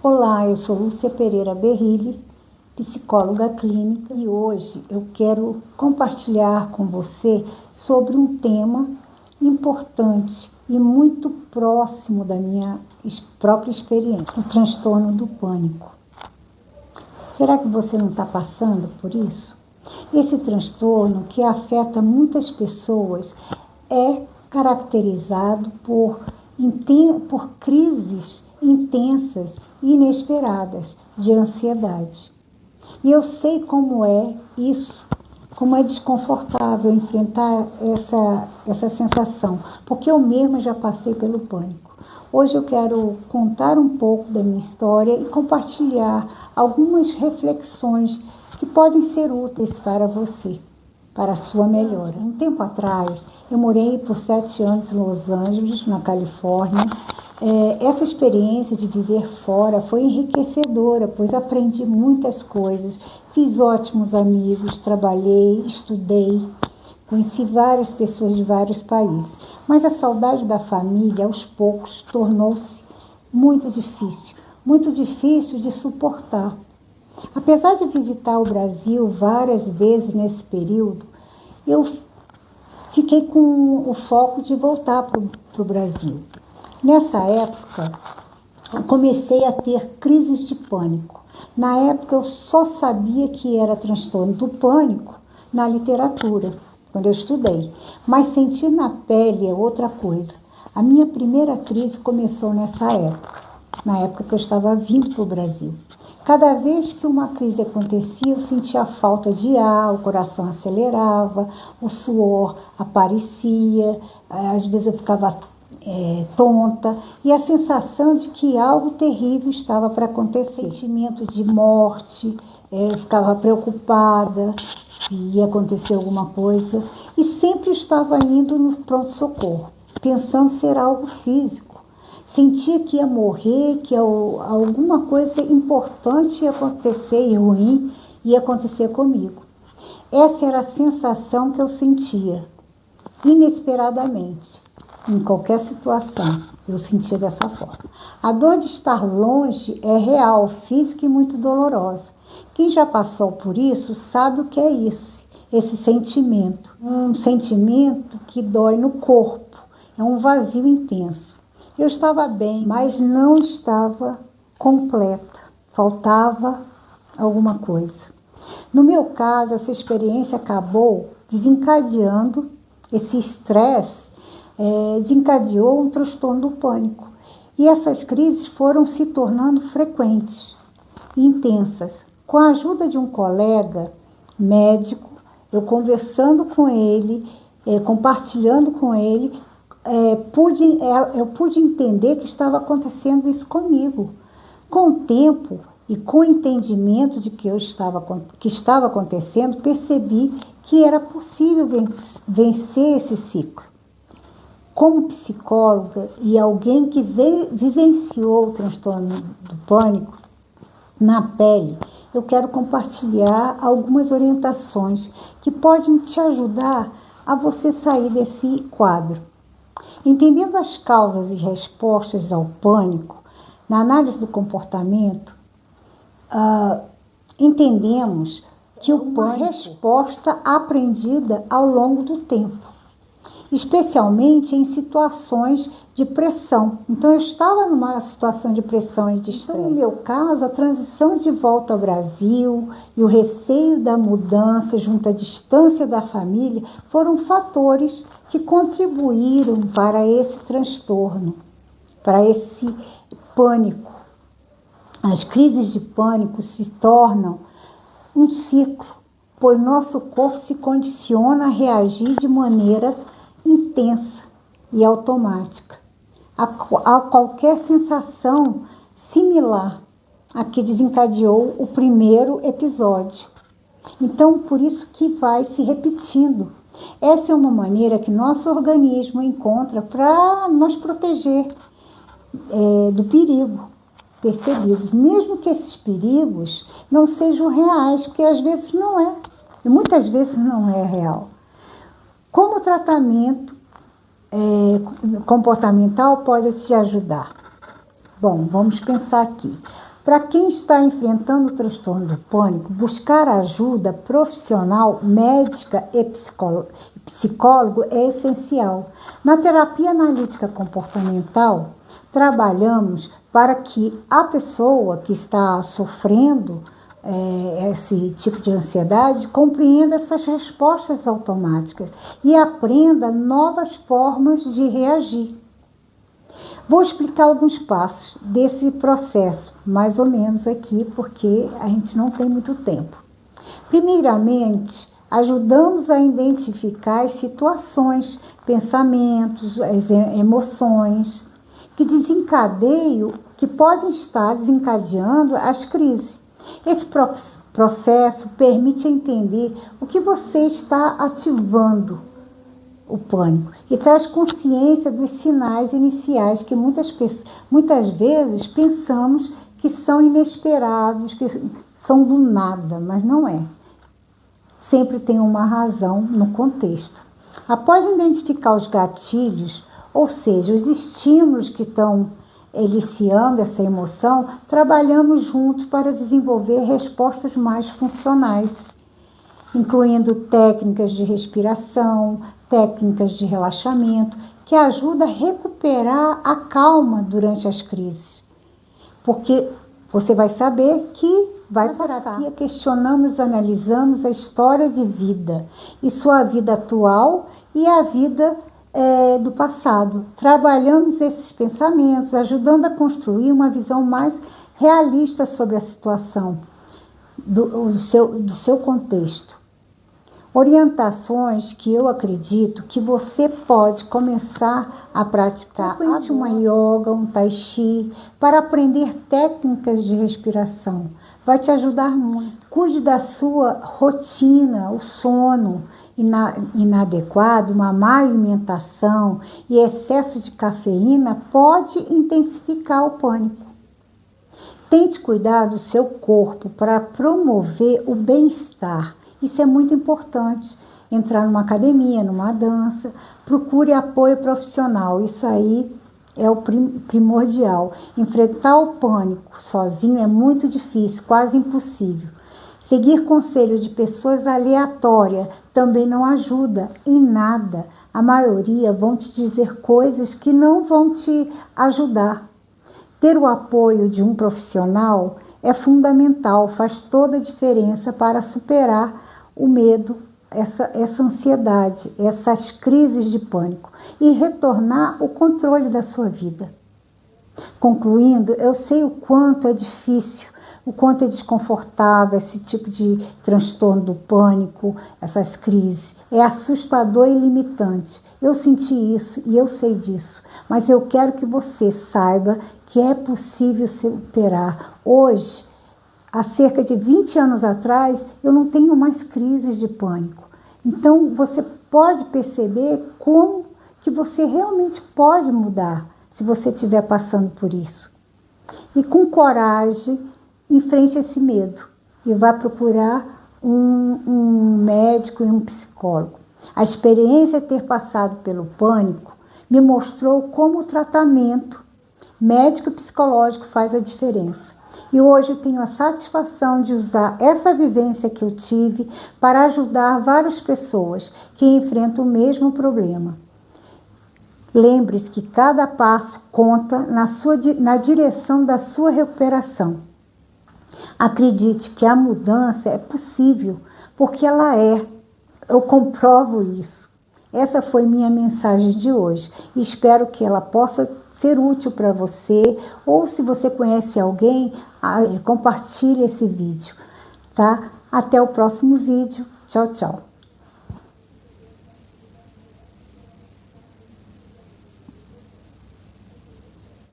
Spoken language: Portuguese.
Olá, eu sou Lúcia Pereira Berrilli, psicóloga clínica, e hoje eu quero compartilhar com você sobre um tema importante e muito próximo da minha própria experiência, o transtorno do pânico. Será que você não está passando por isso? Esse transtorno, que afeta muitas pessoas, é caracterizado por crises intensas e inesperadas de ansiedade. E eu sei como é isso, como é desconfortável enfrentar essa sensação, porque eu mesma já passei pelo pânico. Hoje eu quero contar um pouco da minha história e compartilhar algumas reflexões que podem ser úteis para você, para a sua melhora. Um tempo atrás, eu morei por 7 anos em Los Angeles, na Califórnia. Essa experiência de viver fora foi enriquecedora, pois aprendi muitas coisas, fiz ótimos amigos, trabalhei, estudei, conheci várias pessoas de vários países. Mas a saudade da família, aos poucos, tornou-se muito difícil de suportar. Apesar de visitar o Brasil várias vezes nesse período, eu fiquei com o foco de voltar para o Brasil. Nessa época, eu comecei a ter crises de pânico. Na época, eu só sabia que era transtorno do pânico na literatura, quando eu estudei. Mas sentir na pele é outra coisa. A minha primeira crise começou nessa época, na época que eu estava vindo para o Brasil. Cada vez que uma crise acontecia, eu sentia falta de ar, o coração acelerava, o suor aparecia, às vezes eu ficava tonta, e a sensação de que algo terrível estava para acontecer. Sentimento de morte, eu ficava preocupada se ia acontecer alguma coisa, e sempre estava indo no pronto-socorro, pensando ser algo físico. Sentia que ia morrer, que alguma coisa importante ia acontecer e ruim ia acontecer comigo. Essa era a sensação que eu sentia, inesperadamente. Em qualquer situação, eu sentia dessa forma. A dor de estar longe é real, física e muito dolorosa. Quem já passou por isso sabe o que é esse sentimento. Um sentimento que dói no corpo, é um vazio intenso. Eu estava bem, mas não estava completa. Faltava alguma coisa. No meu caso, essa experiência acabou desencadeando esse estresse, desencadeou um transtorno do pânico. E essas crises foram se tornando frequentes e intensas. Com a ajuda de um colega médico, eu conversando com ele, compartilhando com ele, eu pude entender que estava acontecendo isso comigo. Com o tempo e com o entendimento de que estava acontecendo, percebi que era possível vencer esse ciclo. Como psicóloga e alguém que vivenciou o transtorno do pânico na pele, eu quero compartilhar algumas orientações que podem te ajudar a você sair desse quadro. Entendendo as causas e respostas ao pânico, na análise do comportamento, entendemos que o pânico é uma resposta aprendida ao longo do tempo, especialmente em situações de pressão. Então, eu estava numa situação de pressão e de estresse. Então, no meu caso, a transição de volta ao Brasil e o receio da mudança junto à distância da família foram fatores que contribuíram para esse transtorno, para esse pânico. As crises de pânico se tornam um ciclo, pois nosso corpo se condiciona a reagir de maneira intensa e automática a qualquer sensação similar a que desencadeou o primeiro episódio. Então, por isso que vai se repetindo. Essa é uma maneira que nosso organismo encontra para nos proteger do perigo percebidos, mesmo que esses perigos não sejam reais, porque às vezes não é, e muitas vezes não é real. Como o tratamento comportamental pode te ajudar? Bom, vamos pensar aqui. Para quem está enfrentando o transtorno do pânico, buscar ajuda profissional, médica e psicólogo é essencial. Na terapia analítica comportamental, trabalhamos para que a pessoa que está sofrendo esse tipo de ansiedade compreenda essas respostas automáticas e aprenda novas formas de reagir. Vou explicar alguns passos desse processo, mais ou menos aqui, porque a gente não tem muito tempo. Primeiramente, ajudamos a identificar as situações, pensamentos, as emoções que desencadeiam, que podem estar desencadeando as crises. Esse processo permite entender o que você está ativando o pânico e traz consciência dos sinais iniciais que muitas vezes pensamos que são inesperados, que são do nada, mas não é. Sempre tem uma razão no contexto. Após identificar os gatilhos, ou seja, os estímulos que estão eliciando essa emoção, trabalhamos juntos para desenvolver respostas mais funcionais, incluindo técnicas de respiração, técnicas de relaxamento, que ajudam a recuperar a calma durante as crises. Porque você vai saber que vai passar. Questionamos, analisamos a história de vida, e sua vida atual e a vida do passado. Trabalhamos esses pensamentos, ajudando a construir uma visão mais realista sobre a situação do seu contexto. Orientações que eu acredito que você pode começar a praticar. Frequente uma yoga, um tai chi, para aprender técnicas de respiração. Vai te ajudar muito. Cuide da sua rotina, o sono inadequado, uma má alimentação e excesso de cafeína pode intensificar o pânico. Tente cuidar do seu corpo para promover o bem-estar. Isso é muito importante. Entrar numa academia, numa dança, procure apoio profissional. Isso aí é o primordial. Enfrentar o pânico sozinho é muito difícil, quase impossível. Seguir conselhos de pessoas aleatórias também não ajuda em nada. A maioria vão te dizer coisas que não vão te ajudar. Ter o apoio de um profissional é fundamental, faz toda a diferença para superar o medo, essa ansiedade, essas crises de pânico e retornar o controle da sua vida. Concluindo, eu sei o quanto é difícil, o quanto é desconfortável esse tipo de transtorno do pânico, essas crises. É assustador e limitante. Eu senti isso e eu sei disso, mas eu quero que você saiba que é possível superar. Hoje, há cerca de 20 anos atrás, eu não tenho mais crises de pânico. Então, você pode perceber como que você realmente pode mudar se você estiver passando por isso. E com coragem, enfrente esse medo e vá procurar um médico e um psicólogo. A experiência de ter passado pelo pânico me mostrou como o tratamento médico e psicológico faz a diferença. E hoje eu tenho a satisfação de usar essa vivência que eu tive para ajudar várias pessoas que enfrentam o mesmo problema. Lembre-se que cada passo conta na direção da sua recuperação. Acredite que a mudança é possível, porque ela é. Eu comprovo isso. Essa foi minha mensagem de hoje. Espero que ela possa ser útil para você, ou se você conhece alguém, compartilhe esse vídeo, tá? Até o próximo vídeo. Tchau, tchau.